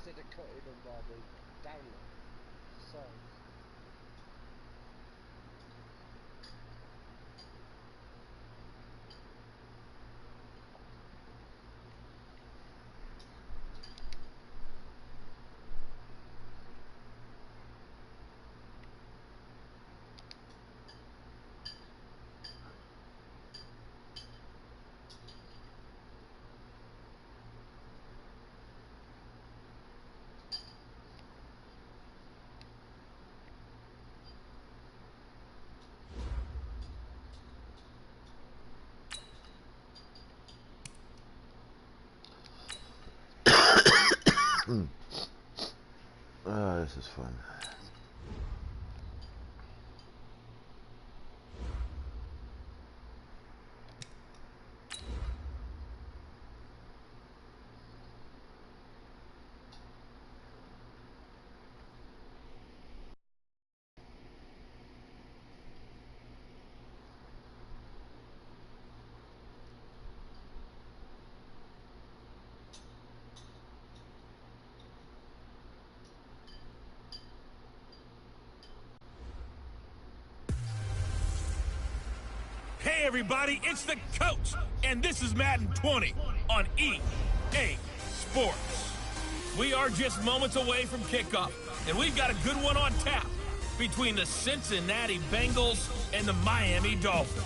instead of cutting them while they're down there. So. This is fun. Hey everybody, it's the coach, and this is Madden 20 on EA Sports. We are just moments away from kickoff, and we've got a good one on tap between the Cincinnati Bengals and the Miami Dolphins.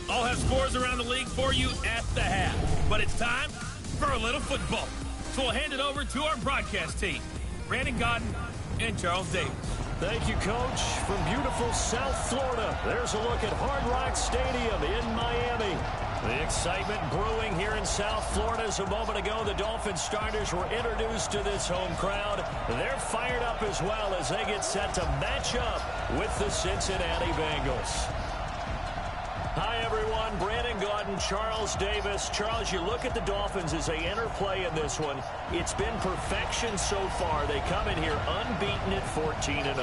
I'll have scores around the league for you at the half, but it's time for a little football. So we'll hand it over to our broadcast team, Brandon Godden and Charles Davis. Thank you, Coach. From beautiful South Florida, there's a look at Hard Rock Stadium in Miami. The excitement brewing here in South Florida. As a moment ago, the Dolphins starters were introduced to this home crowd. They're fired up as well as they get set to match up with the Cincinnati Bengals. Hi, everyone. Brandon Godden, Charles Davis. Charles, you look at the Dolphins as they enter play in this one. It's been perfection so far. They come in here unbeaten at 14-0.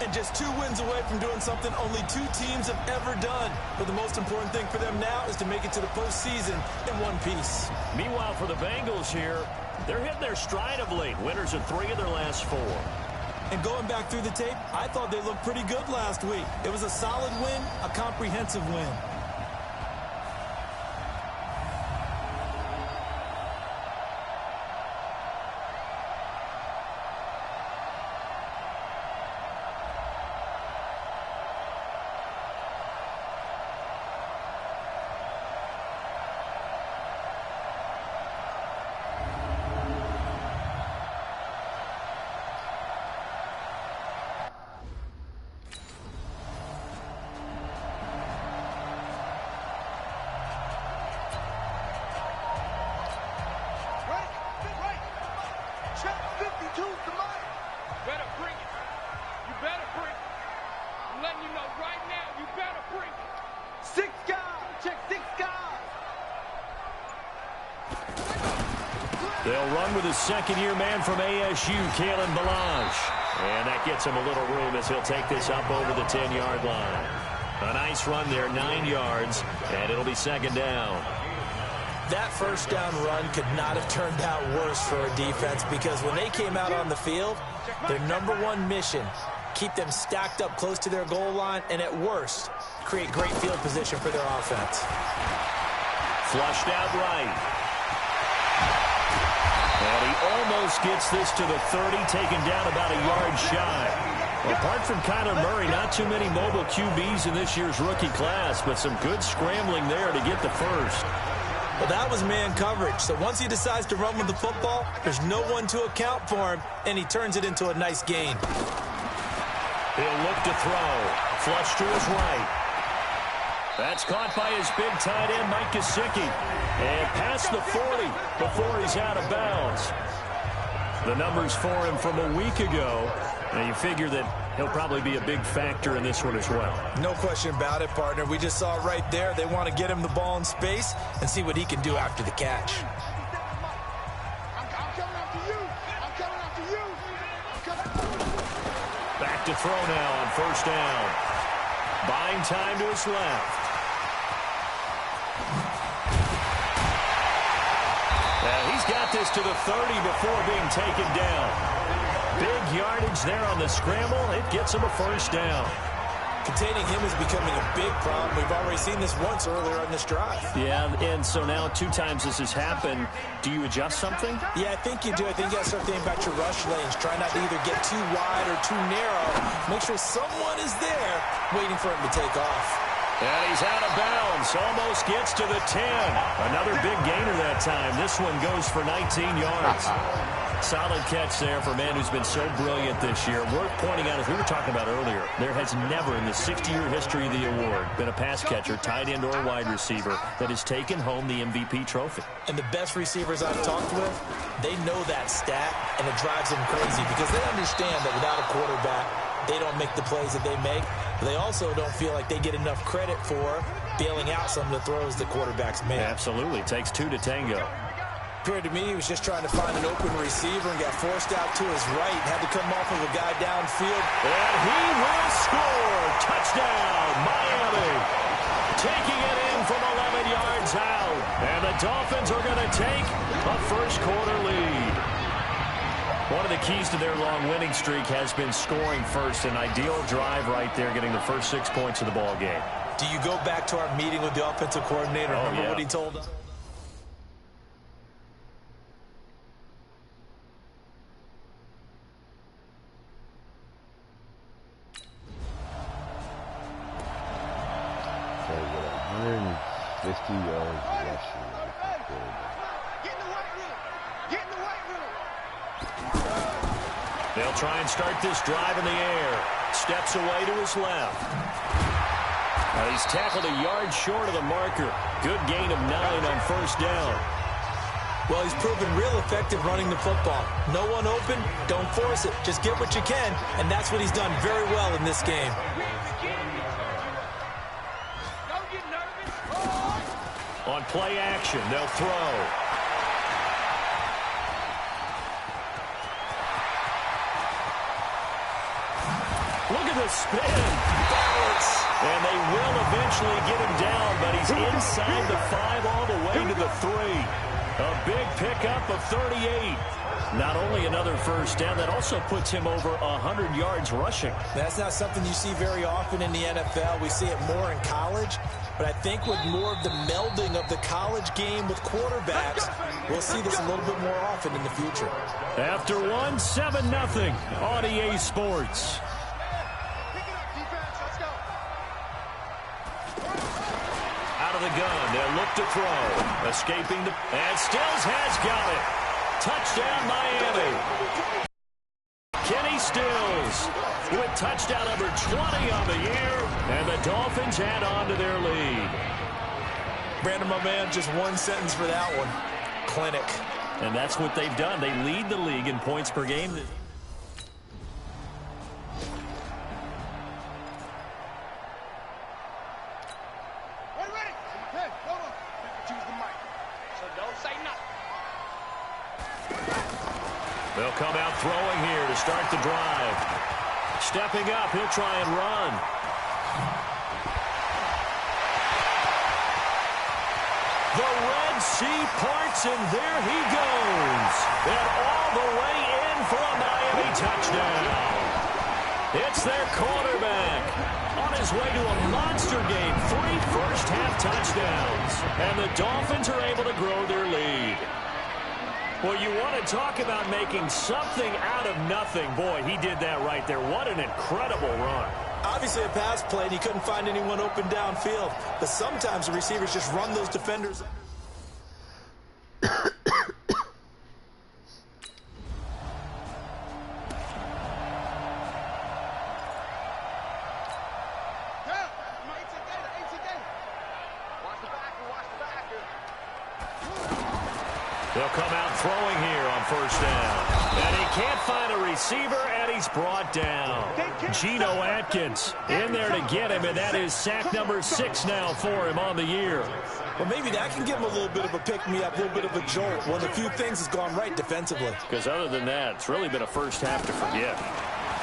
And just 2 wins away from doing something only 2 teams have ever done. But the most important thing for them now is to make it to the postseason in one piece. Meanwhile, for the Bengals here, they're hitting their stride of late. Winners of 3 of their last 4. And going back through the tape, I thought they looked pretty good last week. It was a solid win, a comprehensive win. They'll run with his second-year man from ASU, Kalen Ballage. And that gets him a little room as he'll take this up over the 10-yard line. A nice run there, 9 yards, and it'll be second down. That first down run could not have turned out worse for a defense because when they came out on the field, their number one mission, keep them stacked up close to their goal line, and at worst, create great field position for their offense. Flushed out right. And he almost gets this to the 30, taken down about a yard shy. Apart from Kyler Murray, not too many mobile QBs in this year's rookie class, but some good scrambling there to get the first. Well, that was man coverage. So once he decides to run with the football, there's no one to account for him, and he turns it into a nice gain. He'll look to throw. Flush to his right. That's caught by his big tight end, Mike Gesicki. And past the 40 before he's out of bounds. The numbers for him from a week ago. And you figure that he'll probably be a big factor in this one as well. No question about it, partner. We just saw it right there. They want to get him the ball in space and see what he can do after the catch. Back to throw now on first down. Buying time to his left. He's got this to the 30 before being taken down. Big yardage there on the scramble. It gets him a first down. Containing him is becoming a big problem. We've already seen this once earlier on this drive. Yeah, and so now 2 times this has happened. Do you adjust something? Yeah, I think you do. I think you got to start thinking about your rush lanes. Try not to either get too wide or too narrow. Make sure someone is there waiting for him to take off. And he's out of bounds. Almost gets to the 10. Another big gainer that time. This one goes for 19 yards. Solid catch there for a man who's been so brilliant this year. Worth pointing out, as we were talking about earlier, there has never in the 60-year history of the award been a pass catcher, tight end, or wide receiver that has taken home the MVP trophy. And the best receivers I've talked with, they know that stat, and it drives them crazy because they understand that without a quarterback, they don't make the plays that they make. But they also don't feel like they get enough credit for bailing out some of the throws the quarterbacks make. Absolutely. Takes 2 to tango. Appeared to me he was just trying to find an open receiver and got forced out to his right. Had to come off of a guy downfield. And he will score. Touchdown, Miami. Taking it in from 11 yards out. And the Dolphins are going to take a first-quarter lead. One of the keys to their long winning streak has been scoring first. An ideal drive right there, getting the first 6 points of the ball game. Do you go back to our meeting with the offensive coordinator? Remember what he told us? So with 150 yards rushing. Get in the weight room. Get in the weight room. They'll try and start this drive in the air. Steps away to his left. Now he's tackled a yard short of the marker. Good gain of 9 on first down. Well, he's proven real effective running the football. No one open, don't force it. Just get what you can, and that's what he's done very well in this game. On play action, they'll throw. Look at the spin. Balance. And they will eventually get him down, but he's inside the 5 all the way to the 3. A big pickup of 38. Not only another first down, that also puts him over 100 yards rushing. That's not something you see very often in the NFL. We see it more in college. But I think with more of the melding of the college game with quarterbacks, we'll see this a little bit more often in the future. After 1, 7-0 on EA Sports. Out of the gun, they'll look to throw. Escaping the... And Stills has got it. Touchdown, Miami. Kenny Stills with touchdown number 20 on the year, and the Dolphins add on to their lead. Brandon, my man, just one sentence for that one. Clinic. And that's what they've done. They lead the league in points per game. They'll come out throwing here to start the drive. Stepping up, he'll try and run. The Red Sea parts, and there he goes. And all the way in for a Miami touchdown. It's their quarterback on his way to a monster game. 3 first-half touchdowns. And the Dolphins are able to grow their lead. Well, you want to talk about making something out of nothing. Boy, he did that right there. What an incredible run. Obviously a pass play, and he couldn't find anyone open downfield. But sometimes the receivers just run those defenders. They'll come out throwing here on first down. And he can't find a receiver, and he's brought down. Geno Atkins in there to get him, and that is sack number 6 now for him on the year. Well, maybe that can give him a little bit of a pick-me-up, a little bit of a jolt. One of the few things has gone right defensively. Because other than that, it's really been a first half to forget.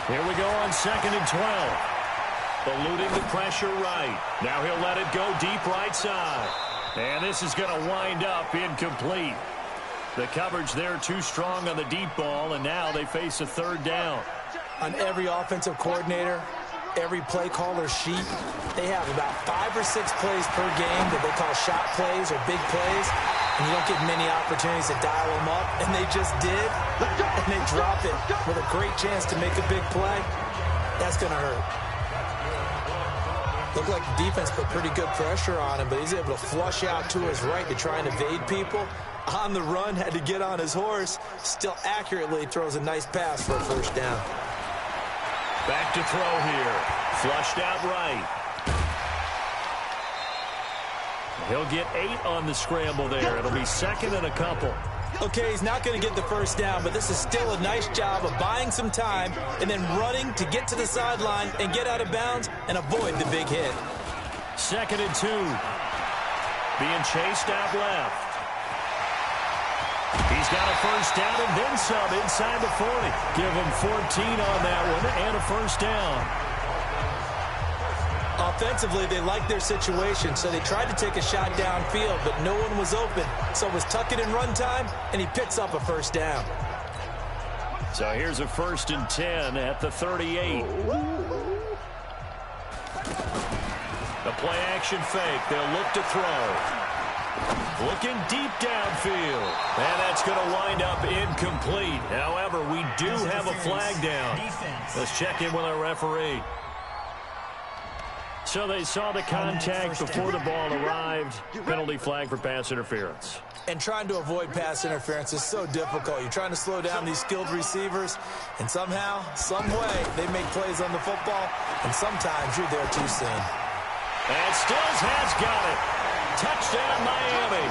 Here we go on 2nd and 12. Eluding the pressure right. Now he'll let it go deep right side. And this is going to wind up incomplete. The coverage there too strong on the deep ball, and now they face a third down. On every offensive coordinator, every play caller sheet, they have about 5 or 6 plays per game that they call shot plays or big plays, and you don't get many opportunities to dial them up, and they just did, and they drop it with a great chance to make a big play. That's going to hurt. Looked like the defense put pretty good pressure on him, but he's able to flush out to his right to try and evade people. On the run, had to get on his horse. Still accurately throws a nice pass for a first down. Back to throw here. Flushed out right. He'll get 8 on the scramble there. It'll be second and a couple. Okay, he's not going to get the first down, but this is still a nice job of buying some time and then running to get to the sideline and get out of bounds and avoid the big hit. Second and 2. Being chased out left. He's got a first down and then some inside the 40. Give him 14 on that one and a first down. Offensively, they like their situation, so they tried to take a shot downfield, but no one was open. So it was tuck it in run time, and he picks up a first down. So here's a first and 10 at the 38. The play action fake. They'll look to throw. Looking deep downfield. And that's going to wind up incomplete. However, we do have a flag down. Let's check in with our referee. So they saw the contact before the ball arrived. Penalty flag for pass interference. And trying to avoid pass interference is so difficult. You're trying to slow down these skilled receivers, and somehow, some way, they make plays on the football, and sometimes you're there too soon. And Stills has got it. Touchdown, Miami.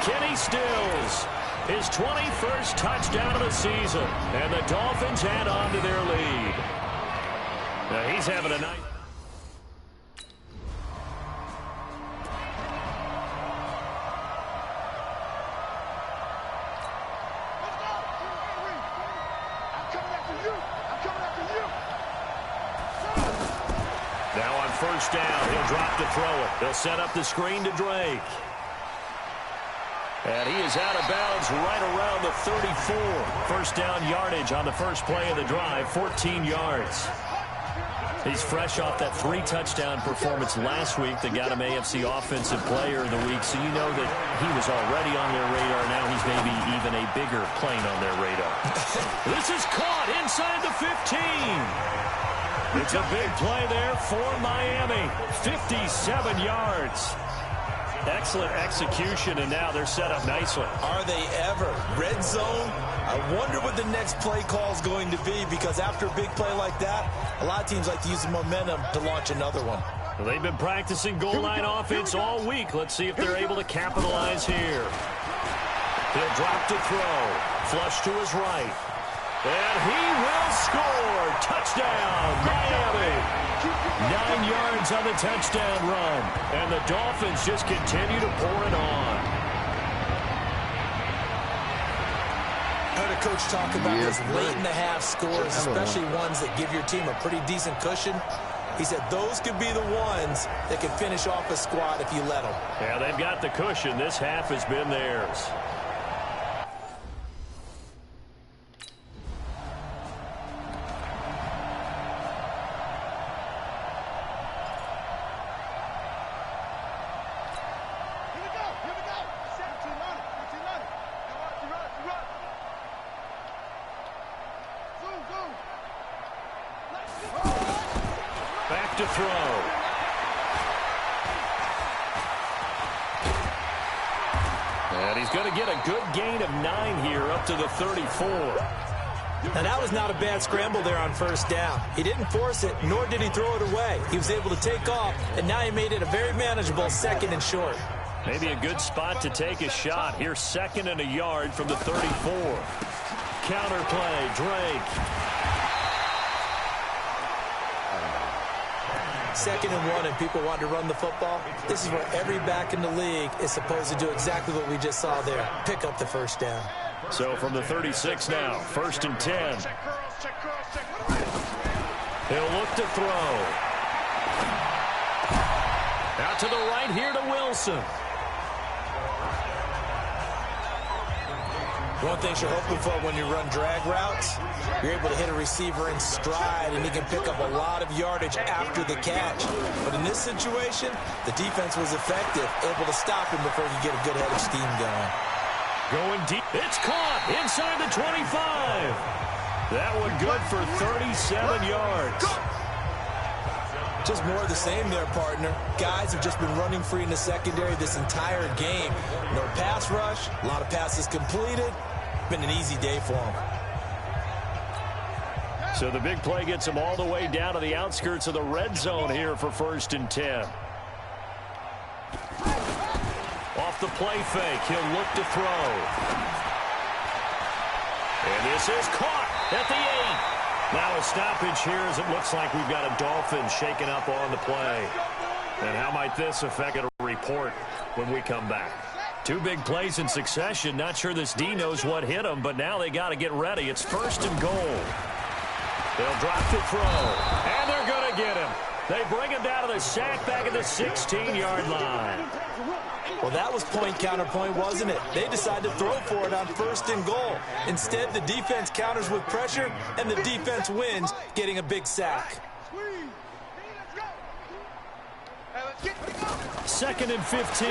Kenny Stills, his 21st touchdown of the season, and the Dolphins add on to their lead. Now he's having a night. Now on first down, he'll drop to throw it. They'll set up the screen to Drake. And he is out of bounds right around the 34. First down yardage on the first play of the drive, 14 yards. He's fresh off that 3-touchdown performance last week that got him AFC Offensive Player of the Week, so you know that he was already on their radar. Now he's maybe even a bigger plane on their radar. This is caught inside the 15. It's a big play there for Miami. 57 yards. Excellent execution, and now they're set up nicely. Are they ever? Red zone? I wonder what the next play call is going to be, because after a big play like that, a lot of teams like to use the momentum to launch another one. Well, they've been practicing goal line offense all week. Let's see if they're able to capitalize here. He'll drop to throw. Flush to his right. And he will score. Touchdown, Miami. 9 yards on the touchdown run. And the Dolphins just continue to pour it on. I heard a coach talk about those late-in-the-half scores, especially ones that give your team a pretty decent cushion. He said those could be the ones that can finish off a squad if you let them. Yeah, they've got the cushion. This half has been theirs. Back to throw. And he's going to get a good gain of 9 here up to the 34. Now, that was not a bad scramble there on first down. He didn't force it, nor did he throw it away. He was able to take off, and now he made it a very manageable second and short. Maybe a good spot to take a shot. Here, second and a yard from the 34. Counter play, Drake. Second and 1, and people want to run the football. This is where every back in the league is supposed to do exactly what we just saw there. Pick up the first down. So from the 36 now, first and 10. He'll look to throw. Out to the right here to Wilson. One thing you're hoping for when you run drag routes, you're able to hit a receiver in stride, and he can pick up a lot of yardage after the catch. But in this situation, the defense was effective, able to stop him before you get a good head of steam going. Going deep. It's caught inside the 25. That one good for 37 yards. Just more of the same there, partner. Guys have just been running free in the secondary this entire game. No pass rush, a lot of passes completed. Been an easy day for them. So the big play gets them all the way down to the outskirts of the red zone here for 1st and 10. Off the play fake, he'll look to throw. And this is caught at the 8. Now a stoppage here as it looks like we've got a Dolphin shaken up on the play. And how might this affect a report when we come back? 2 big plays in succession. Not sure this D knows what hit him, but now they got to get ready. It's 1st and goal. They'll drop to throw, and they're going to get him. They bring him down to the sack back at the 16-yard line. Well, that was point counterpoint, wasn't it? They decided to throw for it on 1st and goal. Instead, the defense counters with pressure, and the defense wins, getting a big sack. 2nd and 15.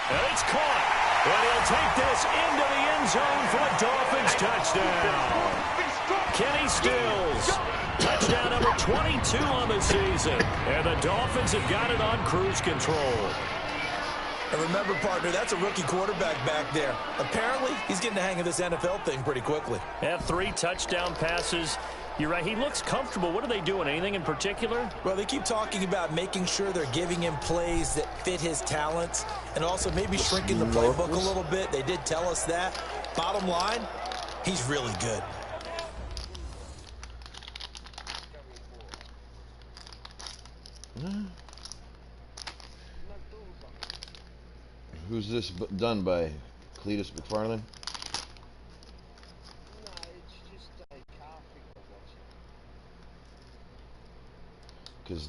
And it's caught. And he'll take this into the end zone for a Dolphins touchdown. Kenny Stills. Touchdown number 22 on the season. And the Dolphins have got it on cruise control. And remember, partner, that's a rookie quarterback back there. Apparently, he's getting the hang of this NFL thing pretty quickly. Had 3 touchdown passes. You're right, he looks comfortable. What are they doing? Anything in particular? Well, they keep talking about making sure they're giving him plays that fit his talents and also maybe shrinking the playbook a little bit. They did tell us that. Bottom line, he's really good. Who's this done by? Cletus McFarland? Because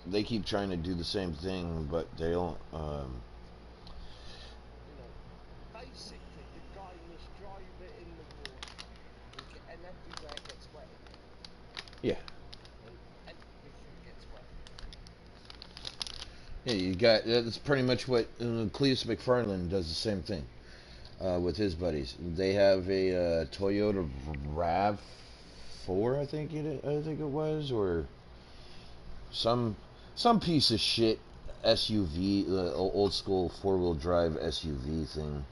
they keep trying to do the same thing, but they don't. Basically, the guy must drive it in the water, and everywhere gets wet. Yeah. And everything gets wet. Yeah, you got. That's pretty much what Cletus McFarland does. The same thing with his buddies. They have a Toyota RAV4, I think it was, or some piece of shit SUV, old school 4-wheel drive SUV thing,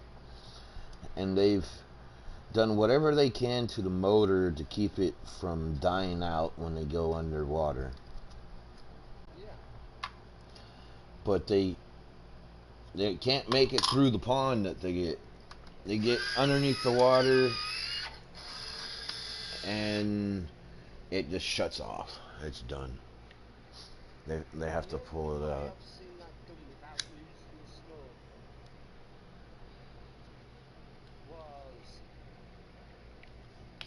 and they've done whatever they can to the motor to keep it from dying out when they go underwater. Yeah. But they can't make it through the pond that they get underneath the water and it just shuts off. It's done. They have to pull it out. I've seen that done without using the snow. Was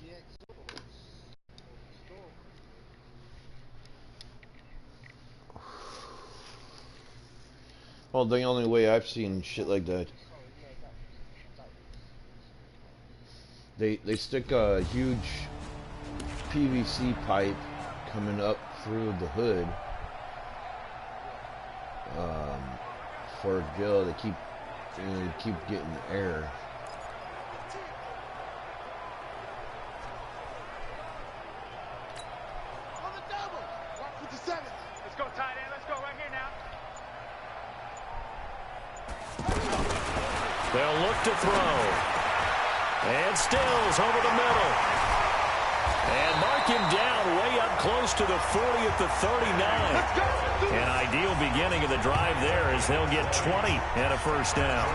the exhaust storm. Well, the only way I've seen shit like that, they stick a huge PVC pipe coming up through the hood for Jill to keep getting air. On the double. Watch with the 7. Let's go tight end. Let's go right here now. They'll look to throw. And Stills over the middle. And mark him down way up close to the 40 at the 39. An ideal beginning of the drive there as they'll get 20 and a first down.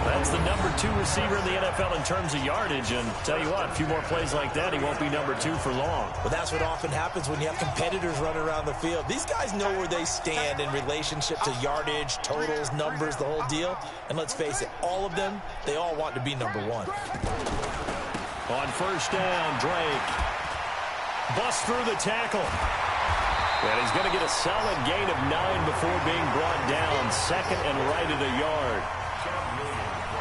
That's the number 2 receiver in the NFL in terms of yardage. And tell you what, a few more plays like that, he won't be number 2 for long. Well, that's what often happens when you have competitors running around the field. These guys know where they stand in relationship to yardage, totals, numbers, the whole deal. And let's face it, all of them, they all want to be number 1. On first down, Drake busts through the tackle. And he's going to get a solid gain of 9 before being brought down. Second and right at a yard.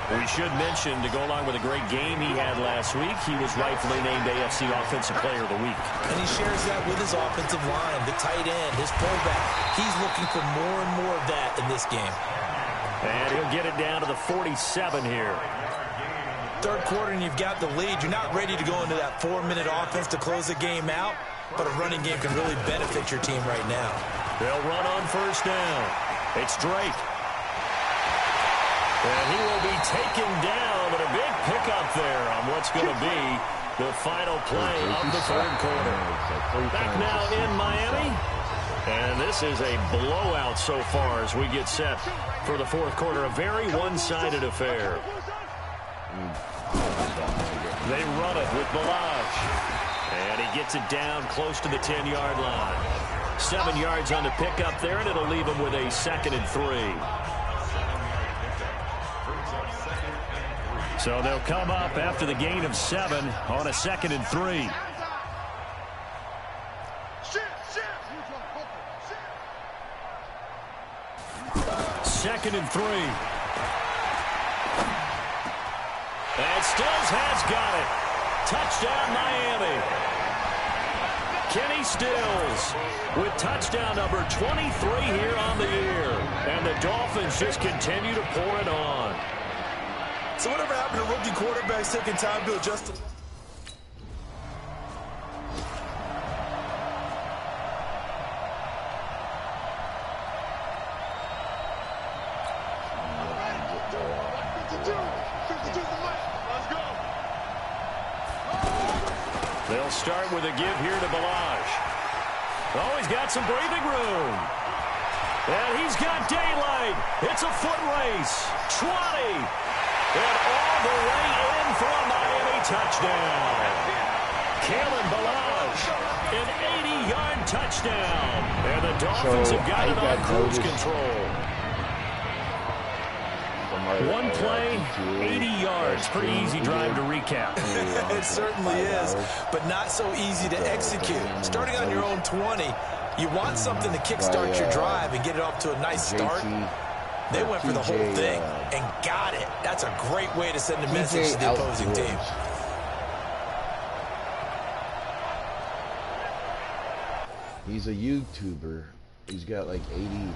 We should mention, to go along with a great game he had last week, he was rightfully named AFC Offensive Player of the Week. And he shares that with his offensive line, the tight end, his fullback. He's looking for more and more of that in this game. And he'll get it down to the 47 here. Third quarter and you've got the lead. You're not ready to go into that 4-minute offense to close the game out, but a running game can really benefit your team right now. They'll run on first down. It's Drake. And he will be taken down, but a big pickup there on what's going to be the final play of the third quarter. Back now in Miami. And this is a blowout so far as we get set for the fourth quarter. A very one-sided affair. They run it with Balaj. And he gets it down close to the 10-yard line. 7 yards on the pickup there, and it'll leave him with a 2nd and 3. So they'll come up after the gain of 7 on a 2nd and 3. Second and 3. And Stills has got it. Touchdown, Miami. Kenny Stills with touchdown number 23 here on the year. And the Dolphins just continue to pour it on. So whatever happened to rookie quarterbacks taking time to adjust? They'll start with a give here to Balaj. Oh, he's got some breathing room. And he's got daylight. It's a foot race. 20. And all the way in for a Miami touchdown. Kalen Balaj, an 80-yard touchdown. And the Dolphins have got it on cruise control. One play, 80 yards. Pretty easy drive to recap. It certainly is, but not so easy to execute. Starting on your own 20, you want something to kickstart your drive and get it off to a nice start. They went for the whole thing and got it. That's a great way to send a message to the opposing team. He's a YouTuber. He's got like 80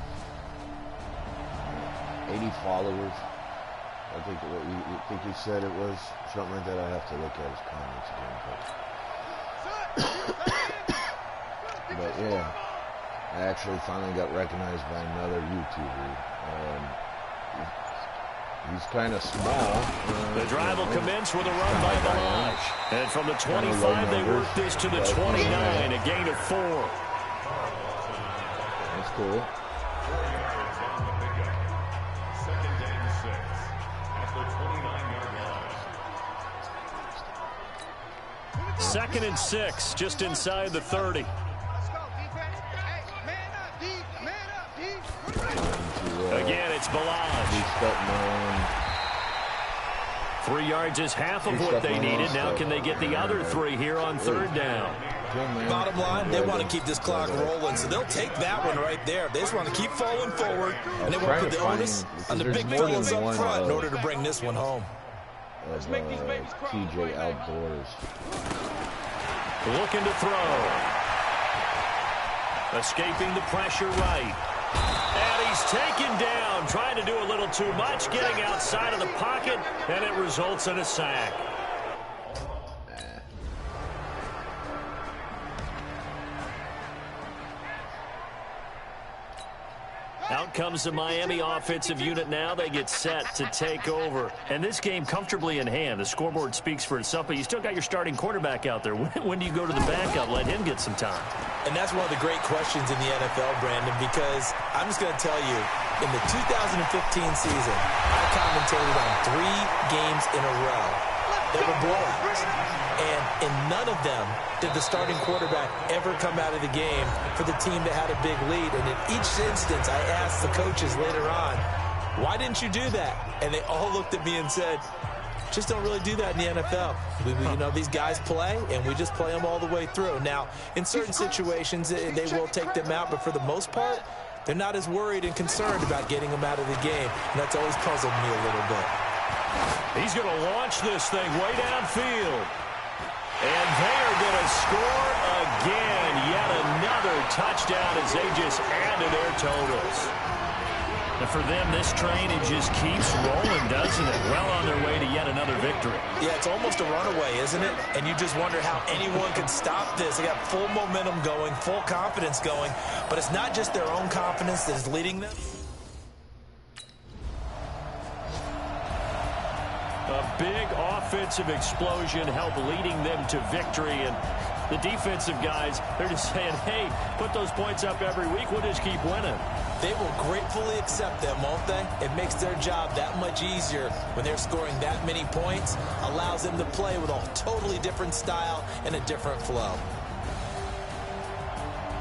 followers. I think what you think he said it was something like that. I have to look at his comments again. But yeah, I actually finally got recognized by another YouTuber. He's kind of small. The drive will commence with a run by Balaj. And from the 25, they work this to the 29, a gain of 4. That's cool. Second and 6, just inside the 30. Again, it's Balaj. 3 yards is half of what they needed. Now can they get the other 3 here on third down? Bottom line, they want to keep this clock rolling, so they'll take that one right there. They just want to keep falling forward, and they want to put the onus on the big fellas up front in order to bring this one home. TJ Outdoors. Looking to throw. Escaping the pressure right. And he's taken down, trying to do a little too much, getting outside of the pocket, and it results in a sack. Out comes the Miami offensive unit now. They get set to take over. And this game comfortably in hand. The scoreboard speaks for itself, but you still got your starting quarterback out there. When do you go to the backup? Let him get some time. And that's one of the great questions in the NFL, Brandon, because I'm just going to tell you, in the 2015 season, I commentated on 3 games in a row that were blowouts. And in none of them did the starting quarterback ever come out of the game for the team that had a big lead. And in each instance, I asked the coaches later on, why didn't you do that? And they all looked at me and said, Just don't really do that in the NFL. You know, these guys play, and we just play them all the way through. Now, in certain situations, they will take them out, but for the most part, they're not as worried and concerned about getting them out of the game, and that's always puzzled me a little bit. He's going to launch this thing way downfield. And they are going to score again. Yet another touchdown as they just add to their totals. And for them, this train, it just keeps rolling, doesn't it? Well on their way to yet another victory. Yeah, it's almost a runaway, isn't it? And you just wonder how anyone could stop this. They got full momentum going, full confidence going. But it's not just their own confidence that is leading them. A big offensive explosion helped leading them to victory. And the defensive guys, they're just saying, hey, put those points up every week. We'll just keep winning. They will gratefully accept them, won't they? It makes their job that much easier when they're scoring that many points. Allows them to play with a totally different style and a different flow.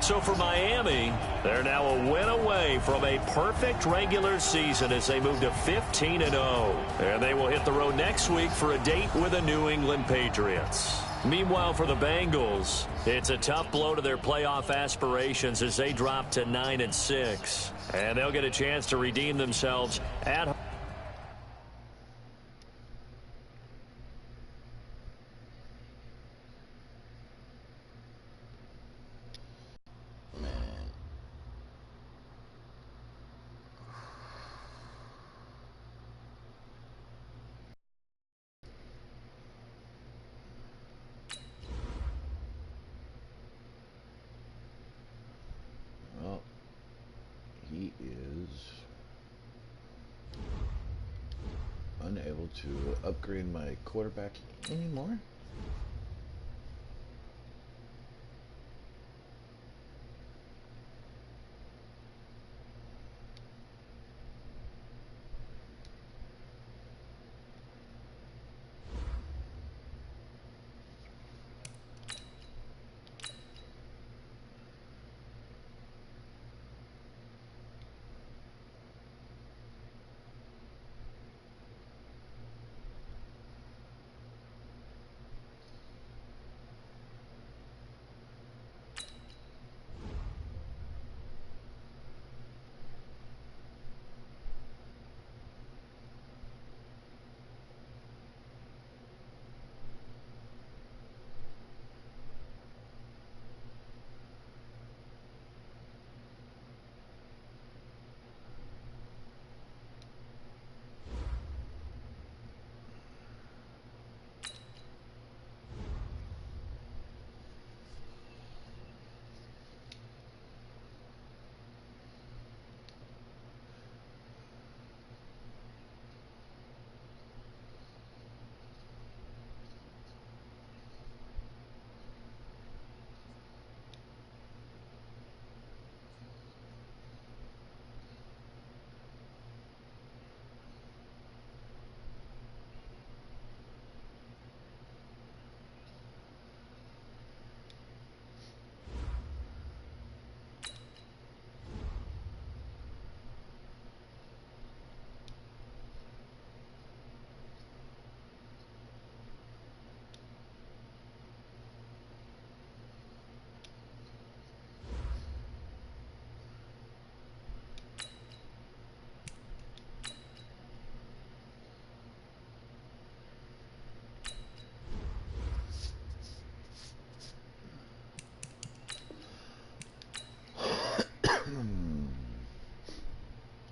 So for Miami, they're now a win away from a perfect regular season as they move to 15-0. And they will hit the road next week for a date with the New England Patriots. Meanwhile, for the Bengals, it's a tough blow to their playoff aspirations as they drop to 9-6. And they'll get a chance to redeem themselves at home. He is unable to upgrade my quarterback anymore.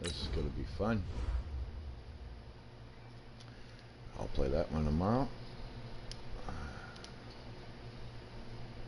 This is going to be fun. I'll play that one tomorrow.